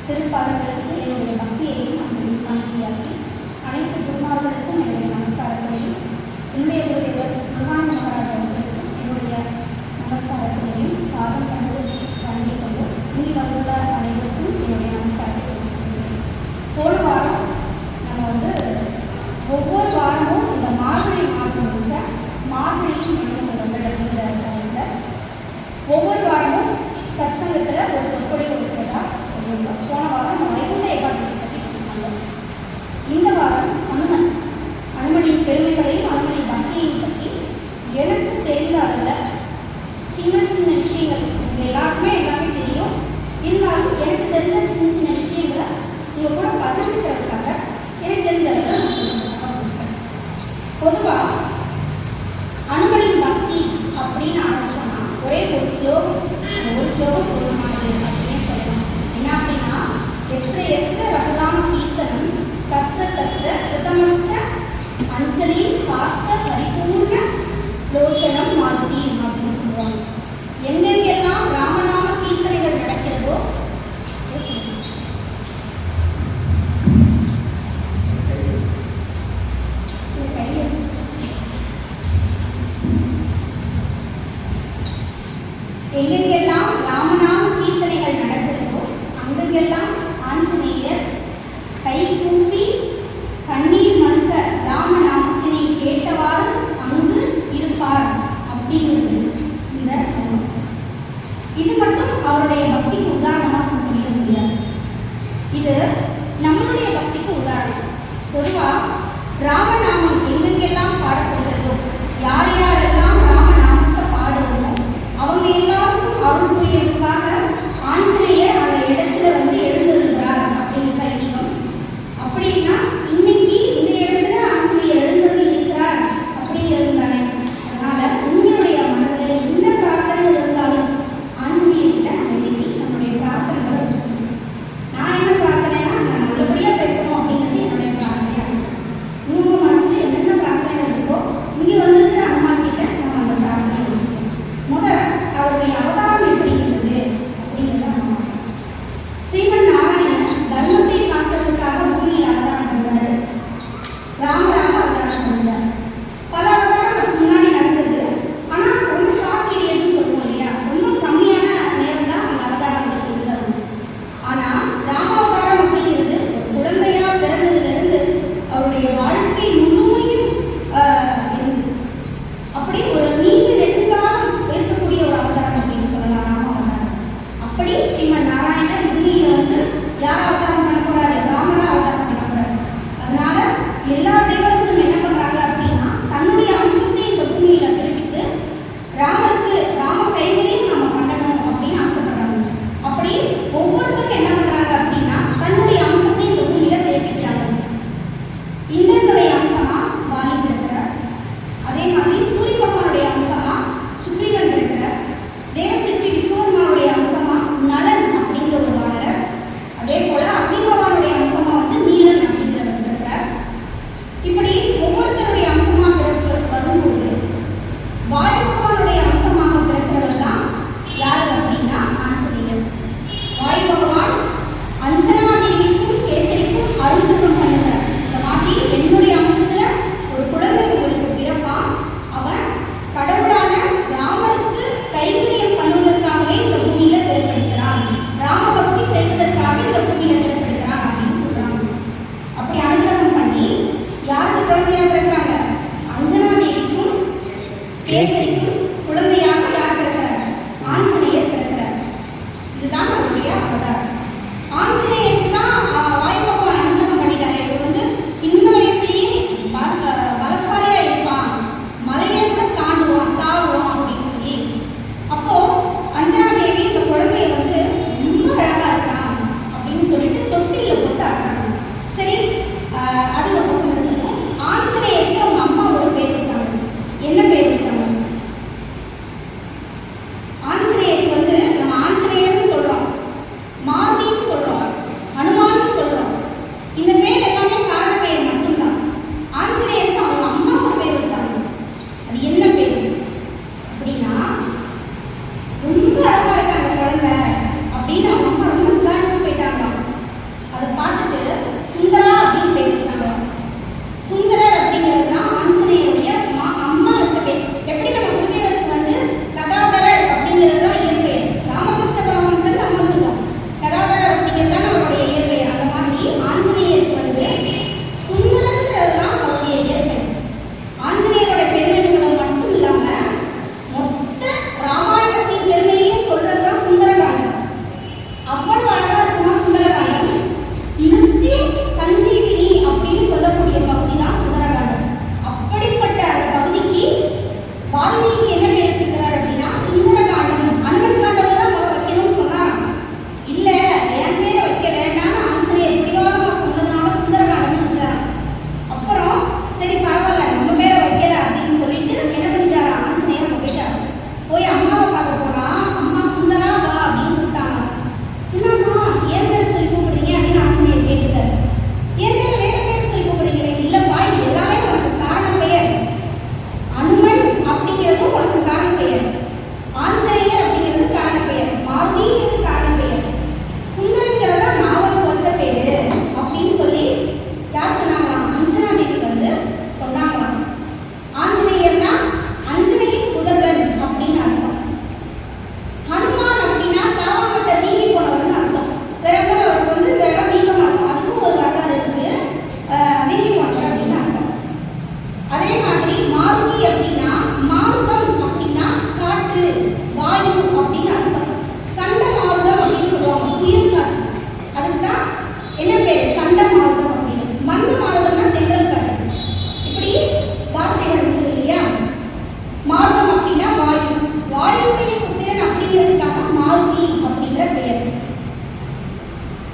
திருப்பாதங்களுக்கு என்னுடைய பக்தியையும் காணிக்கையாக்கி அனைத்து குருமார்களுக்கும் என்னுடைய நமஸ்காரங்களையும் என்னுடைய குருதேவர் குருவான மகாராஜ் அவர்களுக்கும் என்னுடைய நமஸ்காரங்களையும் பாதம் கண்டு வழங்கிக் கொண்டு இனி வந்துள்ள அனைவருக்கும் என்னுடைய நமஸ்காரத்தை தெரிவித்துள்ளேன். போன வாரம் நம்ம ஒவ்வொரு வாரமும் இந்த மார்கழி மாதம் முழுக்க மார்கழியும் அப்படிங்கிற ஒவ்வொரு வாரமும் சத்சங்கத்தில் ஒரு சொற்பொழிவு இருக்கிறதா சொல்லியிருந்தோம். போன வாரம் நம்ம வைகுண்ட ஏகாதசி பற்றி பேசினாங்க. இந்த வாரம் அனுமனின் பெருமைகளையும் அனுமனின் பக்தியையும் பற்றி எனக்கு தெரிந்த அளவில் சின்ன சின்ன விஷயங்கள் எல்லாருக்குமே எல்லாமே தெரியும். இருந்தாலும் எனக்கு தெரிஞ்ச சின்ன சின்ன விஷயங்களை இவங்க கூட பகிர்ந்துக்கிறதுக்காக எனக்கு தெரிஞ்ச அளவில் பொதுவாக அனுமனின் பக்தி அப்படின்னு ஆரம்பிச்சோம்னா ஒரே ஒரு ஸ்லோகம் பூர்வமானது அப்படின்னு சொல்லலாம். என்ன அப்படின்னா எத்த எத்த ரகுராம கீர்த்தனம் தத்த தத்த பிரதமஸ்த அஞ்சலி பாஸ்த பரிபூர்ண லோச்சனம் மாதிரி அப்படின்னு சொல்லுவாங்க. எங்கெங்கெல்லாம் ராமநாம கீர்த்தனைகள் நடக்கிறதோ எங்கெங்கெல்லாம் ராமநாம கீர்த்தனைகள் நடக்கிறதோ அங்கெங்கெல்லாம் ஆஞ்சநேயர் கை கூப்பி கண்ணீர் மல்க ராமநாமத்தினை கேட்டவாறு அங்கு இருப்பார் அப்படிங்கிறது இந்த சொல்லம். இது மட்டும் அவருடைய பக்திக்கு உதாரணமாக சொல்லிட முடியாது. இது நம்மளுடைய பக்திக்கு உதாரணம். பொதுவாக ராமநாமம் எங்கெங்கெல்லாம் பாடப்படுகிறதோ யார் யாரெல்லாம் ராமநாமத்தை பாடுறோமோ அவங்க எல்லாருக்கும் அருள் புரியறதுக்காக ஆஞ்சநேயர் அந்த இடத்துல எழுந்திருக்கிறார் அப்படிங்கிற ஐதீகம். அப்படின்னா இன்னைக்கு இந்த இடத்துல ஆஞ்சநேயர் எழுந்தருள் இருக்கிறார் அப்படிங்கிறது தானே. அதனால உங்களுடைய மனதில் என்ன பிரார்த்தனைகள் இருந்தாலும் ஆஞ்சநேயர்கிட்ட நம்ம இன்னைக்கு நம்மளுடைய பிரார்த்தனைகளை வச்சுக்கணும். நான் என்ன பிரார்த்தனைனா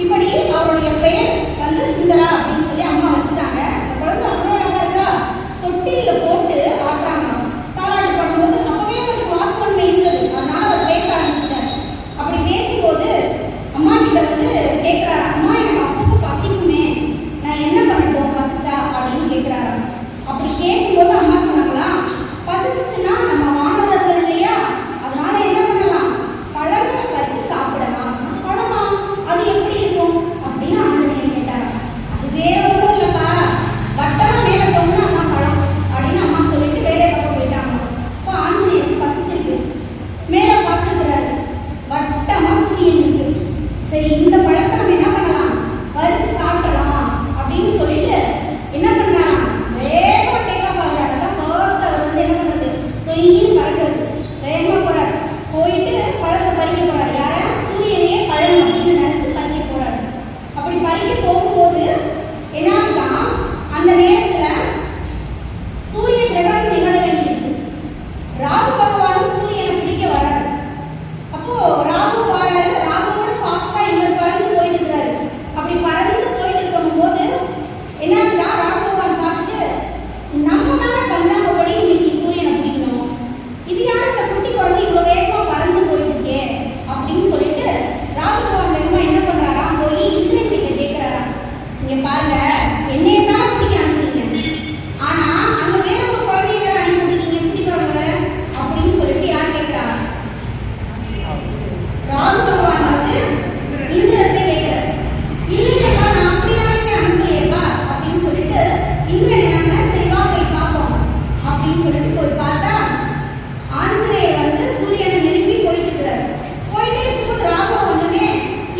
இப்படி அவருடைய பெயர் வந்து சுந்தரா அப்படின்னு சொல்லி அம்மா வச்சுட்டாங்க. அந்த குழந்தை அவ்வளோ நல்லா இருக்கா, தொட்டில போட்டு ஆட்டுறாங்க. தாலாட்டு பண்ணும்போது அப்பவே கொஞ்சம் வாக்குவன்மை இருந்தது, அதனால அவர் பேச ஆரம்பிச்சிட்டாரு. அப்படி பேசும்போது அம்மா கிட்ட வந்து கேட்குறாரு, அம்மா எனக்கு அப்பப்போ பசிக்குமே, நான் என்ன பண்ணட்டும் பசிச்சா அப்படின்னு கேட்குறாரு. அப்படி கேட்கும்போது அம்மா சொன்னாங்களா, பசிச்சுன்னா நம்ம மாணவர்கள் இல்லையா, அதனால என்ன பண்ணலாம், பழங்களை வச்சு சாப்பிடலாம். பழமா, அது எப்படி இருக்கும் அப்படின்னு ஆஞ்சநேயர் கேட்டாங்க. அது வேற ஒன்றும் இல்லைப்பா, வட்டம் மேலே போகணும் அம்மா பழம் அப்படின்னு அம்மா சொல்லிட்டு வேலையை பக்கம் போயிட்டாங்க. இப்போ ஆஞ்சநேயருக்கு பசிச்சிருக்கு, மேலே பார்த்துக்கிறாரு, வட்டமா சூரியன் இருக்கு. சரி, இந்த பழத்தை நம்ம என்ன பண்ணலாம், வச்சு சாப்பிடலாம் அப்படின்னு சொல்லிட்டு என்ன பண்ணலாம், வேகமா டேக் ஆஃப் ஆகுறாரு. அதான் ஃபர்ஸ்ட் அவர் வந்து என்ன பண்றது, சொயின்னு பறக்கிறது, வேகமா போறாரு. போயிட்டு பழத்தை பறிக்க போறாரு. யாரா, சூரியனையே பழம் அப்படின்னு நினைச்சு பறிக்க போறாரு. அப்படி பறிக்க போகும்போது என்னன்னா, அந்த நேரத்துல சூரிய கிரகணம் நிகழ வேண்டியிருக்கு. ராகு பகவானும் சூரியனை பிடிக்க வராரு. அப்போ ராகு வராரு, ராகுவோட ஃபாஸ்டா இவர் பறந்து போயிட்டு இருக்காரு. அப்படி பறந்து போயிட்டு இருக்கும் போது என்னன்னா, ராகு பகவான் பார்த்துட்டு, நம்ம தானே பஞ்சாங்கப்படி இன்னைக்கு சூரியனை பிடிக்கணும், இது யார் இந்த குட்டி குழந்தை இவ்வளோ வேகமா பறந்து போயிட்டு இருக்கே அப்படின்னு சொல்லிட்டு ராகு பகவான் வேகமா என்ன பண்றாரா, போய் இந்திரன் கிட்ட கேட்கிறாரா, இங்க பாருங்க, என்னையே தான் பிடிக்க அனுப்புறீங்க, ஆனா அங்க வேற ஒரு குழந்தைய அனுப்பிட்டீங்க பிடிக்கிறவங்க அப்படின்னு சொல்லிட்டு யார் கேட்கிறாரா, ராகு பகவான் வந்து இந்திரத்தை கேட்கிறார். இல்லையப்பா, நான் அப்படியே அனுப்புறேப்பா அப்படின்னு சொல்லிட்டு இந்திரன் என்ன, சரி வா போய் பார்ப்போம் அப்படின்னு சொல்லிட்டு போய் பார்த்தா ஆஞ்சநேயர் வந்து சூரியனை நெருங்கி போயிட்டு இருக்கிறாரு. போயிட்டே இருக்கும்போது ராகு வந்தோடனே,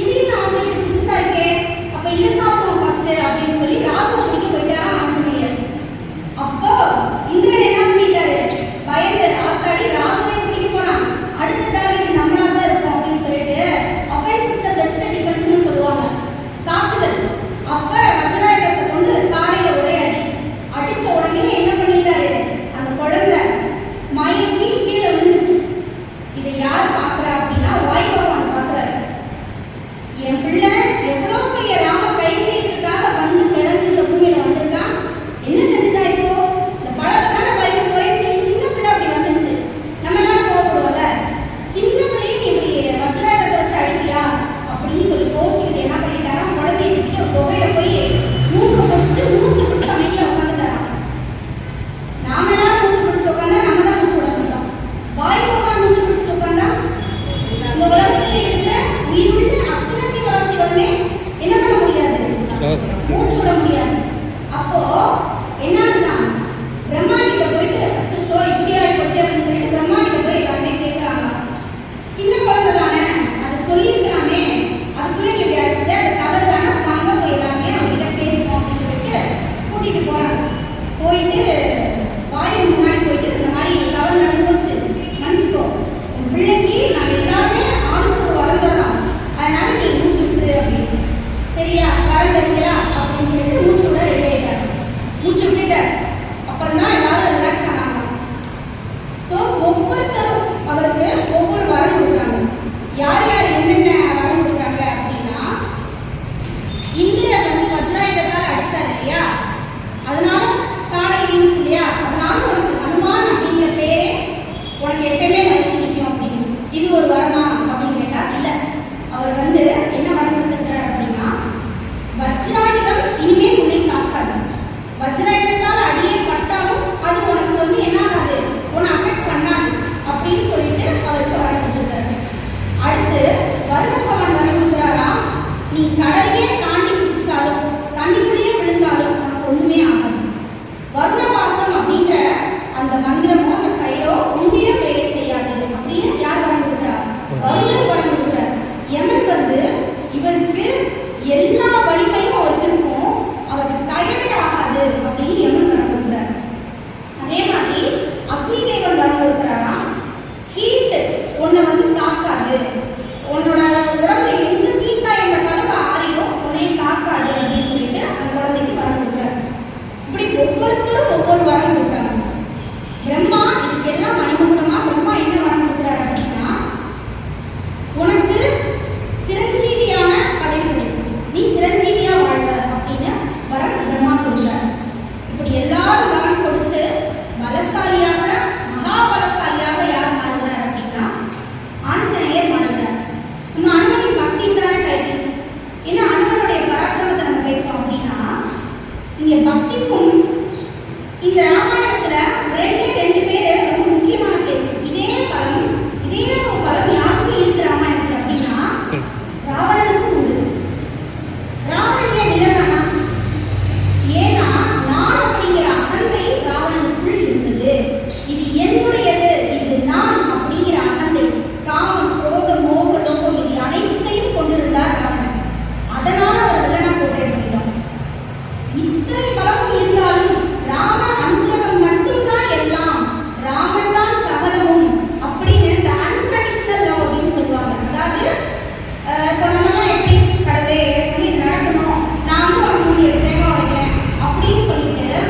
இது என்ன ஆஞ்சநேயர் புதுசா இருக்கே, அப்ப இதை சாப்பிடுவோம் ஃபர்ஸ்ட் அப்படின்னு சொல்லி ராகு பிடிக்க போயிட்டாரா ஆஞ்சநேயர். அப்போ இந்திரன் என்ன பண்ணிட்டாரு, பயந்து ஆத்தாடி ராகுவே பிடிக்க போறான், அடுத்த டார்கெட் நம்மளா தான் இருக்கும் அப்படின்னு சொல்லிட்டு அஃபென்ஸ் இஸ் தி பெஸ்ட் டிஃபென்ஸ்னு சொல்லுவாங்க, தாக்குதல். அப்ப வஜ்ராயுதத்தை கொண்டு தாடையில ஒரே அடி அடிச்ச உடனே என்ன பண்ணிட்டாரு, அந்த குழந்தை மயங்கி கீழே விழுந்துச்சு. இதை யார் பார்க்குறா அப்படின்னா, வாயு பகவான் பார்க்குறாரு. என் பிள்ளை எவ்வளோ பெரிய ராம கைங்கரியத்துக்காக வந்து பிறந்து இந்த பூமியில வந்திருக்கான், என்ன செஞ்சுட்டா, இப்போ இந்த பழத்தை தானே பறிக்க போறேன்னு சொல்லி சின்ன பிள்ளை அப்படி வந்துச்சு. நம்ம எல்லாம் கோவப்படுவோம்ல, சின்ன பிள்ளையும் இப்படி வஜ்ராயுதத்தை வச்சு அடிக்கியா அப்படின்னு சொல்லி கோச்சிக்கிட்டு என்ன பண்ணிட்டாரா, குழந்தைய கிட்ட புகையில போய் மூக்க பிடிச்சிட்டு மூச்சு பிடிச்சி அமைதியா உட்காந்துட்டாராம். நாம எல்லாம் மூச்சு பிடிச்சி உட்காந்தா நம்ம தான் மூச்சு விட முடியும். வாயு பகவான் மூச்சு பிடிச்சிட்டு உட்காந்தா இந்த உலகத்துல இருக்கிற உயிருள்ள அத்தனை ஜீவராசிகளுமே என்ன பண்ண முடியாது, மூச்சு விட முடியாது. அப்போ என்னன்னா, பிரம்மா கிட்ட போயிட்டு அச்சோ இப்படியா போச்சு அப்படின்னு சொல்லிட்டு பிரம்மா கிட்ட போய் எல்லாமே கேட்கறாங்க. சின்ன குழந்தை தானே, அதை சொல்லியிருக்கலாமே, அதுக்குள்ளே இப்படி அடிச்சுட்டு அது தவறு தானே, வாங்க போய் எல்லாமே அவங்ககிட்ட பேசுவோம் அப்படின்னு சொல்லிட்டு கூட்டிட்டு போறாங்க. போயிட்டு வாயு முன்னாடி போயிட்டு, இந்த மாதிரி தவறு நடந்து போச்சு, மன்னிச்சுக்கோ, உன் பிள்ளைக்கு நாங்கள் எல்லாருமே ஆளுக்கு ஒரு வரம் தரோம், அதனால நீ மூச்சு விட்டுரு அப்படின்னு. சரியா, வரம் தருங்களா அப்படின்னு சொல்லிட்டு மூச்சு விட ரெடி ஆயிட்டாரு. மூச்சு விட்டுட்டார். அப்புறம் தான் எல்லாரும் ரிலாக்ஸ் ஆனாங்க. ஸோ ஒவ்வொருத்தரும் அவருக்கு ஒவ்வொரு வரம் கொடுக்குறாங்க. யார் யார் என்னென்ன வரம் கொடுக்குறாங்க அப்படின்னா, இந்திரன் வந்து வஜ்ராயுதத்தால் அடிச்சார் இல்லையா, அதனால தாடை வீழ்ச்சி இல்லையா, அதனால உனக்கு ஹனுமான் அப்படிங்கிற பேரே உனக்கு எப்பயுமே நினைச்சு நிற்கும் அப்படின்னு. இது ஒரு வரமா அப்படின்னு கேட்டா இல்லை. அவர் வந்து என்ன வரம் கொடுத்துருக்காரு அப்படின்னா, வஜ்ராயுதம் இனிமே உன்னை தாக்காது, வஜ்ராயுதத்தால் அடியே பட்டாலும் அது உனக்கு வந்து என்ன ஆகாது, உன்னை அஃபெக்ட் பண்ணாது அப்படின்னு சொல்லிட்டு அவருக்கு வரம் கொடுத்துருக்காரு. அடுத்து வருண பகவான் வரம் கொடுக்குறாரா, நீ கடலையே தாண்டி குடிச்சாலும் தண்ணிக்குள்ளேயே விழுந்தாலும் உனக்கு ஒண்ணுமே ஆகாது. வருணபாசம் அப்படின்ற அந்த மந்திரமோ அந்த கயிறோ உன்னிடம் வேலை செய்யாது அப்படின்னு யார் வரம் கொடுக்குறார், வருணன் வரம் கொடுக்குறார். யமன் வந்து இவருக்கு எல்லா வலிமையும் அவருக்கு இருக்கும், அவருக்கு டயர்டே ஆகாது அப்படின்னு யமன் வரம் கொடுக்குறார். அதே மாதிரி அக்னி தேவன் வரம் கொடுக்குறாரா, ஹீட் உன்னை வந்து தாக்காது, உன்னோட உடம்புல எந்த தீக்காயம் பட்டாலும் ஆறியும் உன்னை தாக்காது அப்படின்னு சொல்லிட்டு அந்த குழந்தைக்கு வரம் கொடுக்குறாரு. இப்படி ஒவ்வொருத்தரும் ஒவ்வொரு வரம் கொடுக்குறாங்க. பிரம்மா இதுக்கெல்லாம் மணிமுகமா பிரம்மா என்ன வரம் கொடுக்குறாரு அப்படின்னா, உனக்கு சிரஞ்சீவியான பதவி கிடைக்கும், இங்க பக்திக்கும் இந்த ராமாயணத்துல ரெண்டு பேர் ரொம்ப முக்கியமான பேசு. இதே பலம் யாருக்கும் இருக்கு ராமாயணத்துல அப்படின்னா ராவணனுக்கு உண்டு. ராவணன் ஏன் இல்லைனா, ஏன்னா நான் அப்படிங்கிற அகந்தை ராவணனுக்குள் இருந்தது. இது என்னுடையது, இது நான் அப்படிங்கிற அகந்தை, காமம், குரோதம், மோகம், லோகம் இது அனைத்தையும் கொண்டிருந்தார் ராவணன். அதனால அவர் வில்லனா போர்ட்ரேட் பண்ணிட்டார். இத்தனை பலமும் இருந்தாலும் ராம அனுகிரகம் மட்டும்தான் எல்லாம், ராமன் தான் சகலமும் அப்படின்னு இந்த அன்கண்டிஷனல் லவ் அப்படின்னு சொல்லுவாங்க. அதாவது இப்போ நம்மளாம் எப்படி கடவுளே வந்து இது நடக்கணும், நான் வந்து ஒரு மூடி எடுத்தேன் வைக்கிறேன் அப்படின்னு சொல்லிட்டு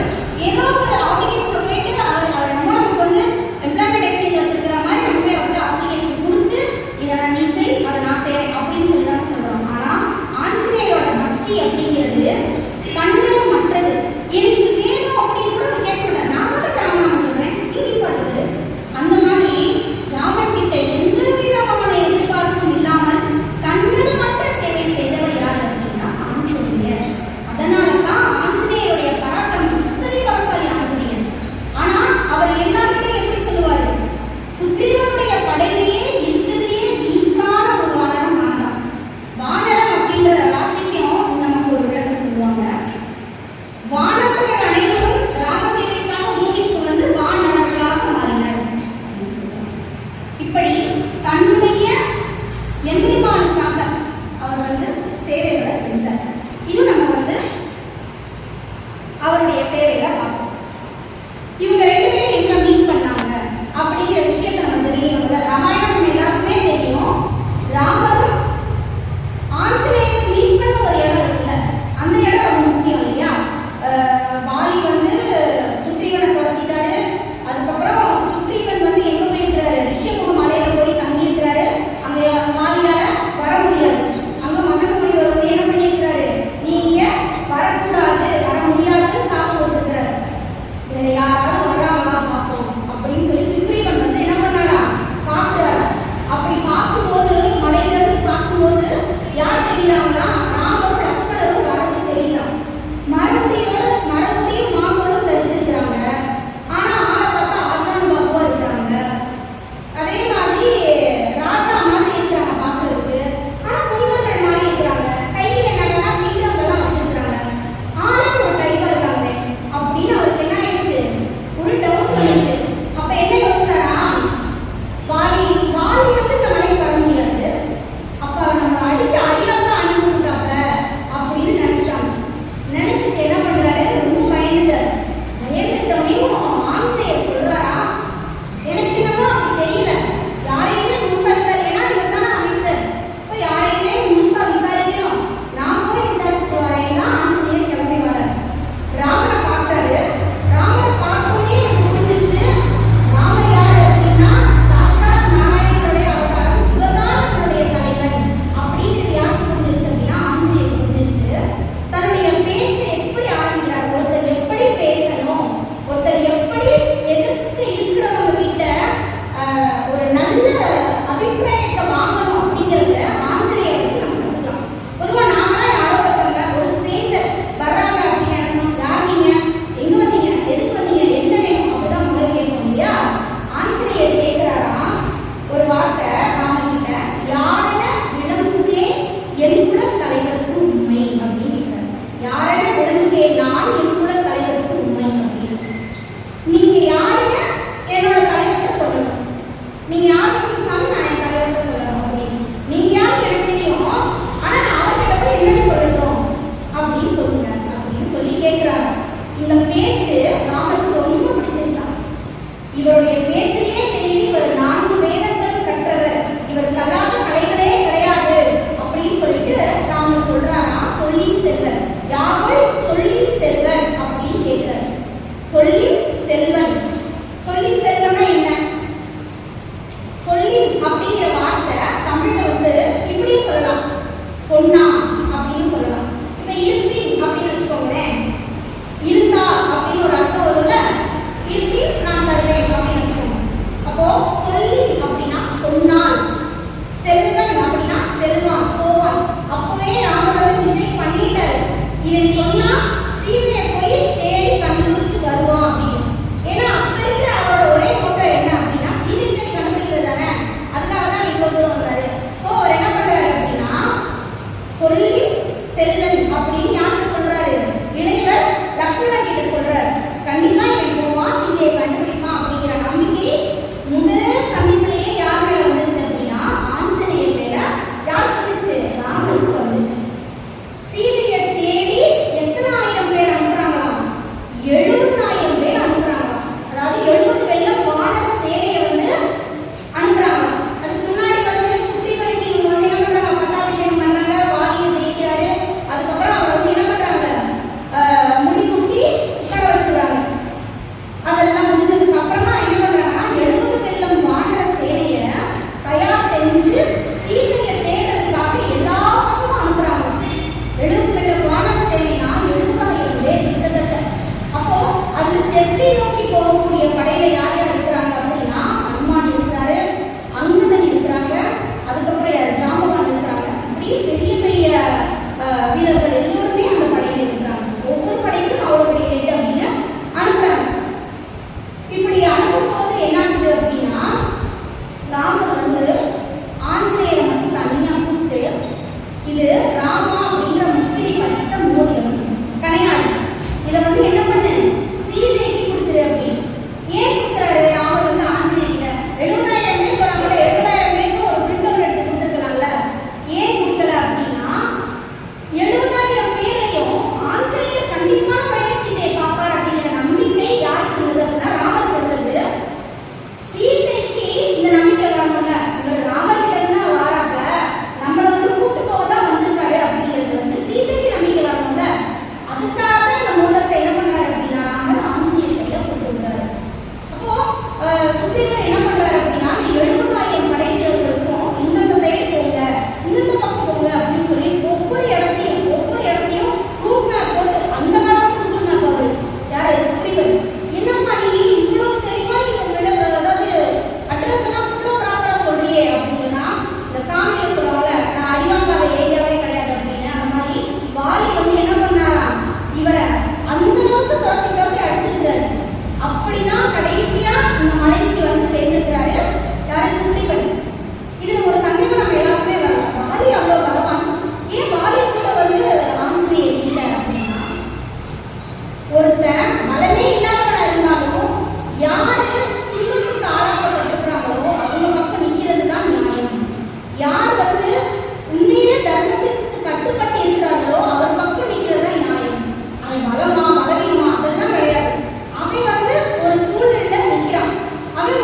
ஏதோ ஒரு அப்ளிகேஷன் போயிட்டு அவர் நமக்கு வந்து எம்ப்ளாய்மெண்ட் எக்ஸ்சேஞ்ச் வச்சிருக்கிற மாதிரி நம்ம போய் அவர்கிட்ட அப்ளிகேஷன் கொடுத்து இதை நீ செய் அதை நான் செய்கிறேன் அப்படின்னு சொல்லி தான் சொல்கிறோம். ஆனால் ஆஞ்சநேயரோட பக்தி அப்படிங்கிறது கண்ணீரம் மற்றது. எனக்கு இது வேணும் அப்படின்னு கூட நான் கேட்கல, நான் மட்டும் ராமநாமம் சொல்றேன் டிவி பாட்டு. அந்த மாதிரி ராமன் கிட்ட எந்த விதமான எதிர்பார்ப்பும் இல்லாமல் கண்ணீரமற்ற சேவை செய்தவர் யார் அப்படின்னா ஆஞ்சநேயர். அதனால தான் ஆஞ்சநேயருடைய பராக்கிரமம் இத்தனை பலசாலி ஆஞ்சநேயர். ஆனா அவர் எல்லாருமே எப்படி சொல்லுவாரு, சுக்ரீவனுடைய படையிலேயே இருக்கிறதுலேயே வீக்கான ஒரு வானரம் நான் தான். வானரம் அப்படிங்கிற வார்த்தைக்கும் நமக்கு ஒரு விளக்கம் சொல்லுவாங்க. வானவர்கள் அனைவரும் ராமசேவைக்காக பூமிக்கு வந்து வானவர்களாக மாறினர். இப்படி தன்னுடைய எம்பெருமானுக்காக அவர் வந்து சேவைகளை செஞ்சார். இது நம்ம வந்து அவருடைய சேவைகளை பார்ப்போம். இவங்க ரெண்டு பேரும் எங்க மீட் பண்ணாங்க அப்படிங்கிற விஷயத்தை நம்ம தெரியணும்ல. ராமாயணம் எல்லாருக்குமே தெரியும். ராமரும் ஆஞ்சநேயர் மீட் பண்ண ஒரு இடம் இருக்குல்ல, அந்த இடம் ரொம்ப முக்கியம் இல்லையா? வாலி வந்து சுக்ரீவனை துரத்திட்டாரு. அதுக்கப்புறம் சுக்ரீவன் வந்து எங்க போயிருக்கிறாரு, ரிஷியமுக மலையில போய் தங்கி இருக்கிறாரு. அங்க வாலியால வர முடியாது. அங்க மன்னகமுனிவர் வந்து என்ன பண்ணிருக்கிறாரு, நீங்க வரக்கூடாது வர முடியாதுன்னு சாப்பிட்டு கொடுத்துருக்கிறாரு. வேற யாராவது வர்றாங்களா பார்ப்போம் அப்படின்னு சொல்லி சுக்ரீவன் வந்து என்ன பண்ணாரா பார்க்கிறாரு. அப்படி பார்க்கும்போது மலையில இருந்து பார்க்கும்போது யார் தெரியுறாங்கன்னா ராமரும் லட்சுமணரும் வரது தெரியலாம். மரபுரியும் மாங்களும் தெரிஞ்சிருக்கிறாங்க. ஆனா ஆளை பார்த்தா ஆச்சான் பாபுவா இருக்கிறாங்க. அதே மாதிரி ராஜா மாதிரி இருக்கிறாங்க பார்க்கறதுக்கு. ஆனா முனிவர்கள் மாதிரி இருக்கிறாங்க. கையில என்னன்னா கிங்கங்கள்லாம் வச்சிருக்கிறாங்க. ஆளே ஒரு டைப்பா இருக்காங்க அப்படின்னு அவருக்கு என்ன ஆயிடுச்சு, ஒரு டவுட் வந்துச்சு. அப்ப என்ன யோசிச்சாரா, வாலி வந்து இந்த மலைக்கு வர முடியாது, அப்ப நம்ம அடியாத்தான் அனுப்பிவிட்டாங்க அப்படின்னு நினைச்சிட்டாங்க. நினைச்சிட்டு என்ன பண்றாரு, ரொம்ப பயந்துட்டோன்னே ஆஞ்சநேயர் சொல்றாரா, எனக்கு என்னமோ அப்படி தெரியல, யாரையுமே முழுசா விசாரிக்கணும், இவர் தானே அமைச்சர், இப்போ யாரையுமே முழுசா விசாரிக்கணும், நான் போய் விசாரிச்சுட்டு வரேன்னா ஆஞ்சநேயர் கிளம்பி வர ராமனை பார்த்தாரு. ராமனை பார்த்தோன்னே எனக்கு புரிஞ்சிருச்சு, ராமர் யாரு அப்படின்னா சாட்சாத் நாராயணனுடைய அவதாரம், இவர்தான் நம்மளுடைய தலைவன் அப்படிங்கிறது யாருக்கு புரிஞ்சிருச்சு அப்படின்னா ஆஞ்சநேயர் புரிஞ்சிருச்சு. தன்னுடைய பேச்சை எப்படி ஆரம்பிக்கிறார், ஒருத்தர் எப்படி பேசணும், ஒருத்தர் எப்படி எதிர்த்து இருக்கிறவங்க கிட்ட ஒரு நல்ல அபிப்பிராயத்தை வாங்கணும் அப்படிங்கிறத ஆஞ்சநேயர் வச்சு நம்ம கற்றுக்கலாம். பொதுவாக நாம யாரோ ஒருத்தவங்க ஒரு ஸ்ட்ரேஞ்சர் வர்றாங்க அப்படின்னு நினைக்கணும், யார் நீங்க, எங்க வந்தீங்க, எதுக்கு வந்தீங்க, என்ன வேணும் அப்படிதான் முதல் கேட்போம் இல்லையா? ஆஞ்சநேயர் கேட்கிறாரா ஒரு வார்த்தை ராமன் கிட்ட, யாரென விளங்குகே என் குல தலைவருக்கு உண்மை அப்படின்னு கேட்கிறார். யாரென விளங்குகே நான் என் குல தலைவருக்கு உண்மை அப்படின்னு. நீங்க யாருன்னு என்னோட தலைவர்கிட்ட சொல்லணும். நீங்க யாருன்னு சாமி நான் என் தலைவர்கிட்ட சொல்லணும் அப்படின்னு. நீங்க யாரு எனக்கு தெரியும், ஆனா நான் அவர்கிட்ட போய் என்னன்னு சொல்லணும் அப்படின்னு சொல்லுங்க அப்படின்னு சொல்லி கேட்கிறாரு. இந்த பேச்சு ராமனுக்கு ரொம்ப பிடிச்சிருச்சான். இவருடைய பேச்சிலேயே தெரியுது இவர் 4 வேதங்கள் கற்றவர், இவர் கலாத கலைகளே கிடையாது அப்படின்னு சொல்லிட்டு ராமன் சொல்றாரா. சொல்லின் செல்வன் யார், சொல்லின் செல்வன் அப்படின்னு கேட்கிறார். சொல்லின் செல்வன், சொல்லின் செல்வன்னா என்ன? சொல்லின் அப்படிங்கிற வார்த்தை தமிழ்ல வந்து இப்படியே சொல்லலாம், சொன்னா அப்படின்னு சொல்லலாம். இப்ப இருப்பின் அப்படின்னு வச்சுக்கோங்களேன், இருந்தா அப்படின்னு ஒரு அர்த்தம் வரும்ல, இருப்பின் நான் தருவேன் அப்படின்னு வச்சுக்கோங்க. அப்போ சொல்லின் அப்படின்னா சொன்னால், செல்வன் அப்படின்னா செல்வான் போவான். அப்பவே ராமர் டிசைட் பண்ணிட்டாரு, இவன் சொன்னா சீதையை போய் அப்படின்னு யார்கிட்ட சொல்றாரு? இளையவர் லக்ஷ்மணன் கிட்ட சொல்றாரு. கண்டிப்பா இவன் போவான், சீதையை கண்டுபிடிப்பான் அப்படிங்கிற நம்பிக்கை முதல் சந்திப்பிலேயே யார் மேல வந்துச்சு அப்படின்னா ஆஞ்சநேயர் மேல. யாருக்கு வந்துச்சு? ராமருக்கு வந்துச்சு. சீதையை தேடி எத்தனை ஆயிரம் பேர் அனுப்புறாங்களாம்? 70,000 பேர் அனுப்புறாங்களாம். அதாவது 70 வெள்ளம் வானர சேனையை வந்து அனுப்புறாங்க. அதுக்கு முன்னாடி வந்து சுக்ரீவனுக்கு இவங்க வந்து என்ன பண்றாங்க? பட்டாபிஷேகம் பண்றாங்க, வாலியை ஜெயிக்கிறாரு. அதுக்கப்புறம் அவர் வந்து என்ன பண்றாங்க? முடிசூட்டி உட்கார வச்சுறாங்க. அதெல்லாம் முடிஞ்சதுக்கு அப்புறமா என்ன பண்றாங்கன்னா 70 வெள்ளம் வானர சேனையை தயார் செஞ்சு சீதையை தேடுறதுக்காக எல்லா பக்கமும் அனுப்புறாங்க. 70 வெள்ளம் வானர சேனைனா 70,000 பேர் கிட்டத்தட்ட. அப்போ அதுல தெற்கை நோக்கி போகக்கூடிய படையில யார் யார் இருக்கிறாங்க அப்படின்னா அனுமான் இருக்கிறாரு, அங்கதன் இருக்கிறாங்க, அதுக்கப்புறம் யார் ஜாம்பவான் இருக்கிறாங்க. இப்படி பெரிய பெரிய வீரர்கள் எல்லோருமே அந்த படையில இருக்கிறாங்க. ஒவ்வொரு படைக்கும் அவ்வளவு பெரிய ஹெட் அப்படின்னு அனுப்புறாங்க. இப்படி அனுப்பும்போது என்ன ஆகுது அப்படின்னா ராமர் வந்து ஆஞ்சநேயரை மட்டும் தனியா கூப்பிட்டு இது ராமா அப்படின்ற முத்திரை பதித்த மோதிரம் கனையாடு, இதை வந்து என்ன பண்ணு சீதைக்கு கொடுத்துரு அப்படின்னு. ஏன் கொடுக்குறாரு ராமர் வந்து ஆஞ்சநேயர்கிட்ட? 70,000 பேர் போறாங்களே, 70,000 பேருக்கு ஒரு பிரிண்ட் அவுட் எடுத்து கொடுத்துருக்கலாம்ல. ஏன் கொடுக்கல அப்படின்னா 70,000 பேரையும் ஆஞ்சநேயர் கண்டிப்பான முறையில் சீதையை பார்ப்பார் அப்படிங்கிற நம்பிக்கை யாருக்கு இருந்தது அப்படின்னா ராமருக்கு இருந்தது. சீதைக்கு இந்த நம்பிக்கை வரணும்ல, இவர் ராமர்கிட்ட இருந்தா வாராங்க, நம்மளை வந்து கூப்பிட்டு போக தான் வந்திருக்காரு அப்படிங்கிறது வந்து சீதைக்கு நம்பிக்கை வரணும்ல. அதுக்காக இந்த மோதிரத்தை என்ன பண்றாரு அப்படின்னா ராமர் ஆஞ்சநேயர் கையில கொண்டு விடுறாரு. அப்போ சுக்ரீவர் என்ன பண்றாரு அப்படின்னா 70,000 படை வீரர்களுக்கும் இந்தந்த சைடு போங்க, இந்தந்த பக்கம் போங்க அப்படின்னு சொல்லி ஒவ்வொரு இடத்தையும் ரூட் மேப் போட்டு அந்த காலத்துக்கு ரூட் மேப் அவரு யாரு? சுக்ரீவர். என்னம்மா நீ இவ்வளவு தெளிவா அதாவது அட்ரஸ் எல்லாம் இவ்வளவு ப்ராப்பரா சொல்றியே அப்படின்னா இந்த காமெடியில சொல்லுவாங்கல்ல, நான் அடிவாங்காத ஏரியாவே கிடையாது அப்படின்னு. அந்த மாதிரி வாலி வந்து என்ன பண்ணாரா இவரை அந்த அளவுக்கு துரத்தி அடிச்சிருக்கிறாரு. அப்படிதான் கடைசியா இந்த மலைக்கு வந்து சேர்ந்திருக்கிறாரு யாரு? சுக்ரீவன். இதுல ஒரு சந்தேகம் நம்ம எல்லாருமே வரலாம், வாலி அவ்வளவு பலவான், ஏன் வாலி கூட வந்து ஆஞ்சநேயர் இல்லை அப்படின்னா ஒருத்தன் பலமே இல்லாதவனா இருந்தாலும் யாரு துன்பத்துக்கு ஆளாக்கப்பட்டிருக்கிறாங்களோ அவங்க பக்கம் நிக்கிறது தான் நியாயம். யார் வந்து உண்மையிலே தர்மத்திற்கு கட்டுப்பட்டு இருக்கிறார்களோ அவர் பக்கம் நிக்கிறது தான் நியாயம். அவன் பலமா பலவீனமா அதெல்லாம் கிடையாது. அவன் வந்து ஒரு சூழ்நிலையில நிற்கிறான், அவன்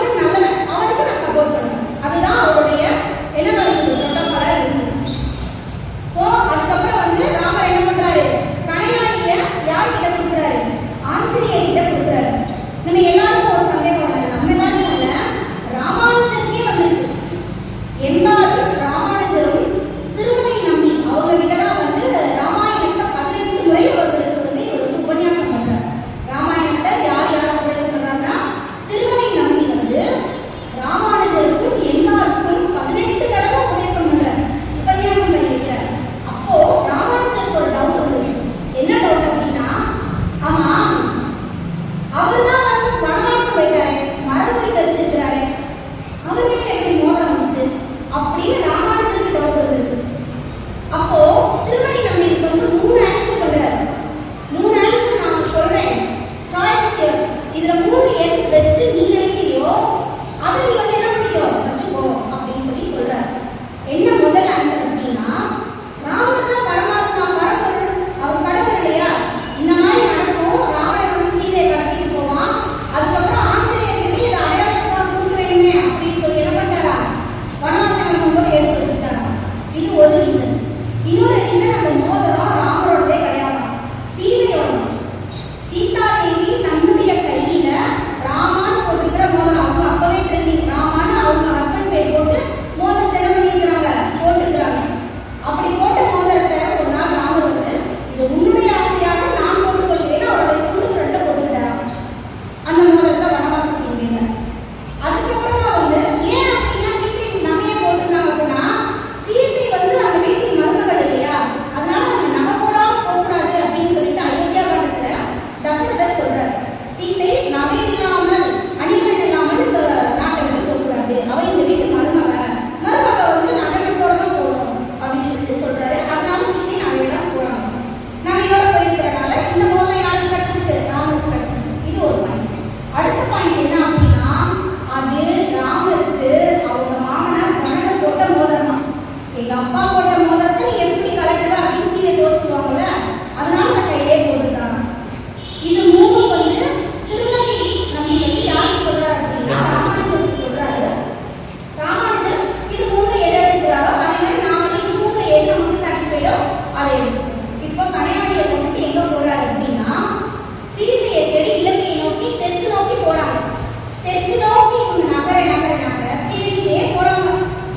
தெற்கு நோக்கி இவங்க நகர நகர நகர தேடிட்டே போறாங்க.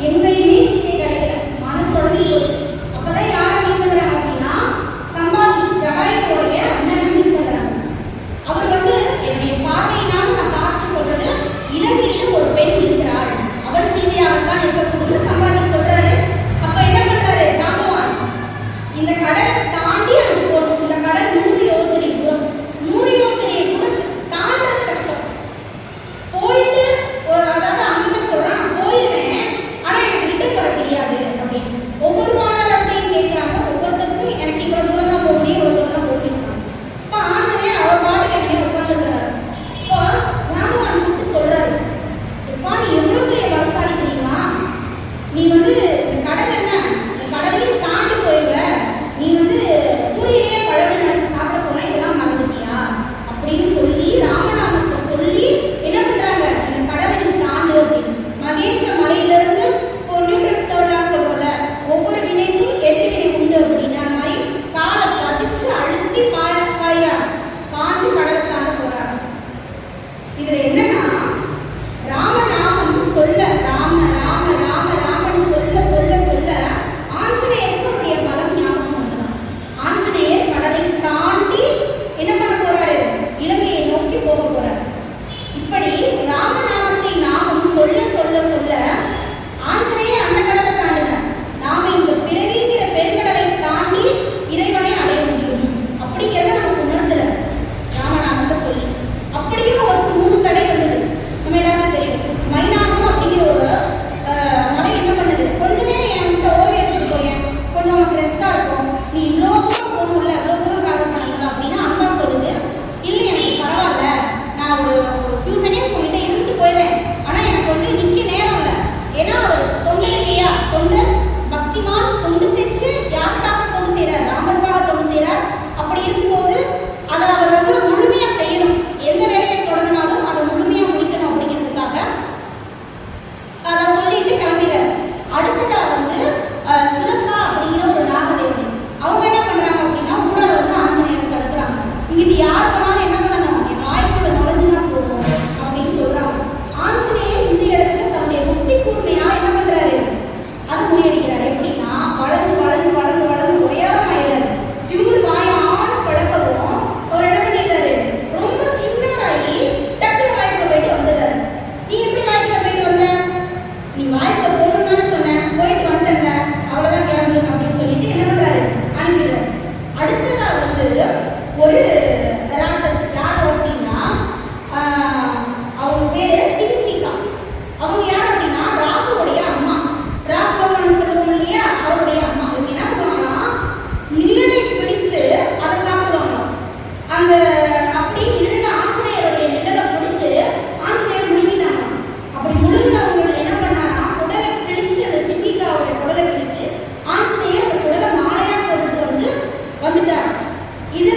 எங்கேயுமே சீதை கிடைக்கல. மனசுடஞ்சி போச்சு. அப்பதான் யாரை மீட் பண்றாங்க அப்படின்னா சம்பாதி ஜடாயுடைய அண்ணனை மீட் பண்றாங்க. அவர் வந்து என்னுடைய பார்வையினால் நான் பார்த்து சொல்றது, இலங்கையில் ஒரு பெண் இருக்கிறாள், அவள் சீதையாகத்தான் இருக்கக்கூடும் சம்பாதி சொல்றாரு. அப்ப என்ன பண்றாரு ஜாம்பவான், இந்த கடலை தாண்டி அது போகணும். இந்த கடல் 100 யோஜனை தூரம். 100 யோஜனை தூரம் தாண்டது கஷ்டம். போயிட்டு அதாவது அங்கதான் சொல்றான், நான் போயிருவேன், ஆனா எனக்கு ரிட்டர்ன் வர தெரியாது அப்படின்னு. ஒவ்வொரு மாணவர்களையும் கேட்கிறாங்க. ஒவ்வொருத்தருக்கும் எனக்கு இவ்வளவு தூரம் தான் போக முடியும், இவ்வளவு தூரம் தான் போக முடியும். இப்ப ஆஞ்சநேயர் அவர் பாட்டுக்கு எங்கேயும் உட்காந்துருக்கிறாரு. இப்போ ஜாம்பவான் கூப்பிட்டு சொல்றாரு, எப்பா நீ எவ்வளவு பெரிய பலசாலி தெரியுமா, நீ வந்து கடல் என்ன கடலையும் தாண்டி போயிடுவ, நீ வந்து சூரியனையே பழம் நினைச்சு சாப்பிட போனா இதெல்லாம் மறந்துட்டியா அப்படின்னு சொல்லி ராமநாமத்தை சொல்லி என்ன பண்றாங்க, இந்த கடலை தாண்டு அப்படின்னு. மகேந்திர மலையிலிருந்து ஒரு நியூட்ரன்ஸ் தேர்ட்லாம் சொல்றத ஒவ்வொரு வினைக்கும் எதிர்வினை உண்டு அப்படின்னு அந்த மாதிரி காலை பதிச்சு அழுத்தி பாஞ்சு கடலை தாண்ட போறாங்க. இதுல என்னன்னா ராமநாமம் சொல்ல ராம ராம ராம ராமன்னு சொல்ல சொல்ல சொல்ல ஆஞ்சநேயருக்கு அவருடைய பலம் ஞாபகம் வந்துடும். ஆஞ்சநேயர் கடலை தாண்டி என்ன பண்ண போறாரு, இலங்கையை நோக்கி போக போறாரு. இப்படி ராமநாமத்தை நாமம் சொல்ல சொல்ல சொல்ல ஆஞ்சநேயர் அந்த கடலை தாண்டினார். நாம இந்த பிறவிங்கிற பெருங்கடலை தாண்டி இறைவனை அடைய முடியும் அப்படிங்கிறத நமக்கு உணர்ந்துல ராமநாமத்தை சொல்லி. அப்படியும் ஒரு 3 தடை வந்தது. நம்ம எல்லாருக்கும் தெரியும், மைனாகம் அப்படிங்கிற ஒரு மலை என்ன பண்ணுது, கொஞ்ச நேரம் என்கிட்ட ஓய்வு எடுத்துட்டு போயேன், கொஞ்சம் உனக்கு ரெஸ்டா இருக்கும், நீ இவ்வளோ தூரம் போகணும்ல, இவ்வளோ தூரம் ட்ராவல் பண்ணணும்ல அப்படின்னு அம்மா சொல்லுது. இல்லை எனக்கு பரவாயில்ல, நான் ஒரு ஃபியூ செகண்ட்ஸ் உங்ககிட்ட இருந்துட்டு போயிடுறேன், ஆனா எனக்கு வந்து நிற்க நேரம் இல்லை. ஏன்னா அவர் தொண்டு இல்லையா, தொண்டு பக்திமான் தொண்டு செஞ்சு யாருக்காக தொண்டு செய்யறார், ராமருக்காக தொண்டு செய்யறார். அப்படி இருக்கும்போது அதை அவர் வந்து முழுமையா செய்யணும். எந்த வேலையை தொடங்கினாலும் அதை முழுமையா முடிக்கணும் அப்படிங்கிறதுக்காக அதை சொல்லிட்டு கிளம்பிடுறாரு. அடுத்ததா வந்து சுரசா அப்படிங்கிற ஒரு நாகதேவதை அவங்க என்ன பண்றாங்க அப்படின்னா ஊடால வந்து ஆஞ்சநேயர் தடுக்கிறாங்க. இங்கிட்டு யார் போனாலும் என்ன பண்ணணும், என் வாய்ப்புல நுழைஞ்சுதான் போகணும் அப்படின்னு சொல்றாங்க. ஆஞ்சநேயர் இந்த இடத்துல தன்னுடைய புத்தி கூர்மையா என்ன பண்றாரு, அதை முறியடிக்கிறாரு. எப்படின்னா வளர்ந்து வளர்ந்து வளர்ந்து வளர்ந்து உயரமாயிடுறாரு. இவங்களுக்கு வாய் ஆண் பழக்கவும் அவர் என்ன பண்ணிடுறாரு, ரொம்ப சின்னதாகி டக்குனு வாய்ப்புல போயிட்டு வந்துடுறாரு. நீ எப்படி வாய்ப்புல போயிட்டு வந்த, நீ வாய்ப்புல போகணும்னு தானே சொன்னேன், போயிட்டு வந்துட்டேங்க, அவ்வளவுதான் கிளம்பு அப்படின்னு சொல்லிட்டு என்ன பண்றாரு, அனுப்பிடுறாரு. அடுத்ததா வந்து ஒரு ராட்சஸ் யார் அப்படின்னா அவங்க பேரு சிந்திகா. அவங்க யார் அப்படின்னா ராகுவோடைய அம்மா. ராகுபகவான் சொல்லுவோம் இல்லையா, அவருடைய அம்மா. அவங்க என்ன பண்ணுவாங்கன்னா நிழலை பிடித்து அதை சாப்பிடுவாங்க. அந்த அப்படி நிழல ஆஞ்சநேயருடைய நிழலை பிடிச்சு ஆஞ்சநேயர் முழுங்கிட்டாங்க. அப்படி முழுங்கினவங்க என்ன பண்ணாங்கன்னா குடலை கிழிச்சு, அந்த சிந்திகாவுடைய குடலை கிழிச்சு ஆஞ்சநேயர் அந்த குடலை மாலையா போட்டுட்டு வந்துட்டார். இதை